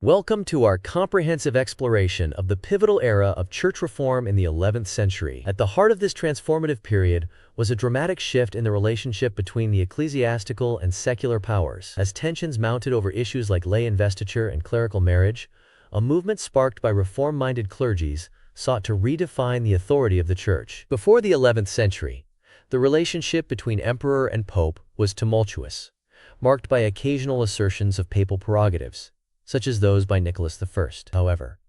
Welcome to our comprehensive exploration of the pivotal era of church reform in the 11th century. At the heart of this transformative period was a dramatic shift in the relationship between the ecclesiastical and secular powers. As tensions mounted over issues like lay investiture and clerical marriage, a movement sparked by reform-minded clergies sought to redefine the authority of the church. Before the 11th century, the relationship between emperor and pope was tumultuous, marked by occasional assertions of papal prerogatives, such as those by Nicholas I. However,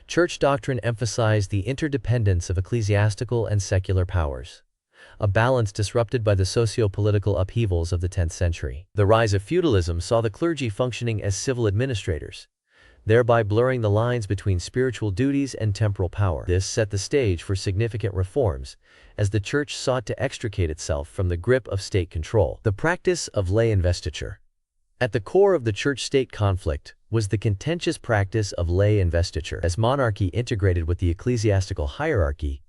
church doctrine emphasized the interdependence of ecclesiastical and secular powers, a balance disrupted by the socio-political upheavals of the 10th century. The rise of feudalism saw the clergy functioning as civil administrators, thereby blurring the lines between spiritual duties and temporal power. This set the stage for significant reforms, as the church sought to extricate itself from the grip of state control. The practice of lay investiture. At the core of the church-state conflict was the contentious practice of lay investiture. As monarchy integrated with the ecclesiastical hierarchy,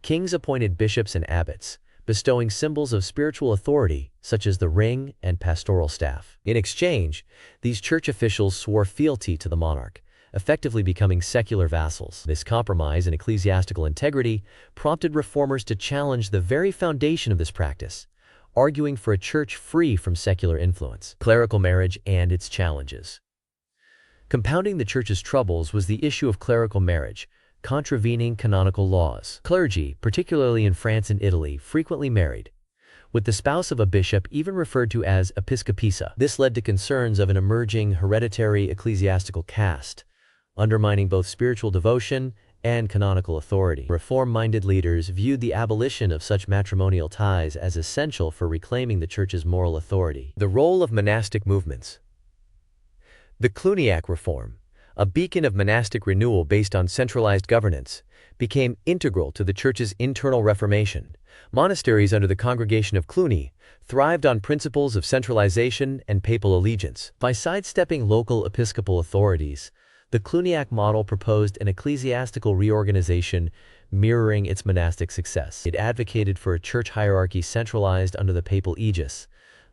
kings appointed bishops and abbots, bestowing symbols of spiritual authority such as the ring and pastoral staff. In exchange, these church officials swore fealty to the monarch, effectively becoming secular vassals. This compromise in ecclesiastical integrity prompted reformers to challenge the very foundation of this practice, arguing for a church free from secular influence. Clerical marriage and its challenges. Compounding the church's troubles was the issue of clerical marriage, contravening canonical laws. Clergy, particularly in France and Italy, frequently married, with the spouse of a bishop even referred to as episcopisa. This led to concerns of an emerging hereditary ecclesiastical caste, undermining both spiritual devotion and canonical authority. Reform-minded leaders viewed the abolition of such matrimonial ties as essential for reclaiming the church's moral authority. The role of monastic movements. The Cluniac Reform, a beacon of monastic renewal based on centralized governance, became integral to the church's internal reformation. Monasteries under the Congregation of Cluny thrived on principles of centralization and papal allegiance. By sidestepping local episcopal authorities, the Cluniac model proposed an ecclesiastical reorganization mirroring its monastic success. It advocated for a church hierarchy centralized under the papal aegis,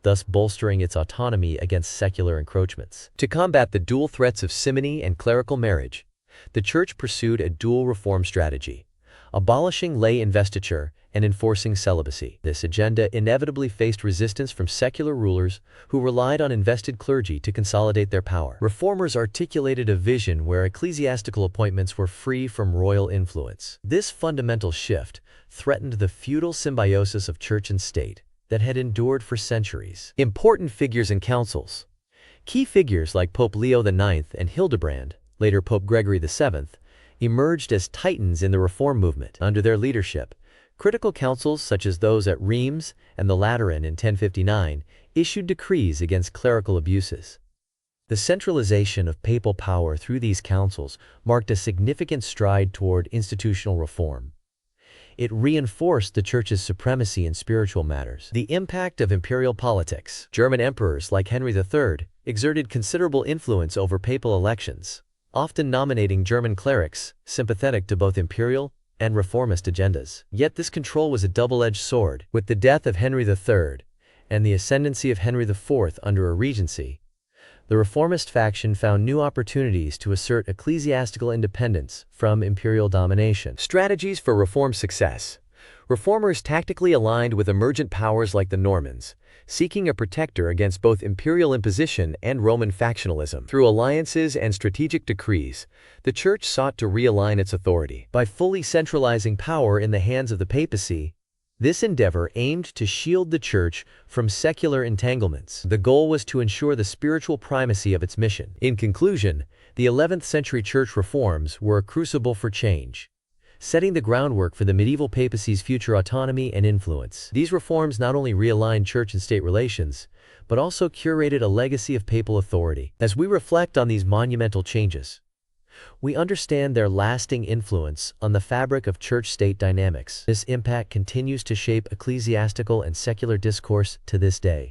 thus bolstering its autonomy against secular encroachments. To combat the dual threats of simony and clerical marriage, the church pursued a dual reform strategy, abolishing lay investiture and enforcing celibacy. This agenda inevitably faced resistance from secular rulers who relied on invested clergy to consolidate their power. Reformers articulated a vision where ecclesiastical appointments were free from royal influence. This fundamental shift threatened the feudal symbiosis of church and state that had endured for centuries. Important figures and councils. Key figures like Pope Leo IX and Hildebrand, later Pope Gregory VII, emerged as titans in the reform movement. Under their leadership, critical councils such as those at Reims and the Lateran in 1059 issued decrees against clerical abuses. The centralization of papal power through these councils marked a significant stride toward institutional reform. It reinforced the church's supremacy in spiritual matters. The impact of imperial politics. German emperors like Henry III exerted considerable influence over papal elections, often nominating German clerics sympathetic to both imperial and reformist agendas. Yet this control was a double-edged sword. With the death of Henry III and the ascendancy of Henry IV under a regency, the reformist faction found new opportunities to assert ecclesiastical independence from imperial domination. Strategies for reform success. Reformers tactically aligned with emergent powers like the Normans, seeking a protector against both imperial imposition and Roman factionalism. Through alliances and strategic decrees, the church sought to realign its authority. By fully centralizing power in the hands of the papacy, this endeavor aimed to shield the church from secular entanglements. The goal was to ensure the spiritual primacy of its mission. In conclusion, the 11th century church reforms were a crucible for change, setting the groundwork for the medieval papacy's future autonomy and influence. These reforms not only realigned church and state relations, but also curated a legacy of papal authority. As we reflect on these monumental changes, we understand their lasting influence on the fabric of church-state dynamics. This impact continues to shape ecclesiastical and secular discourse to this day.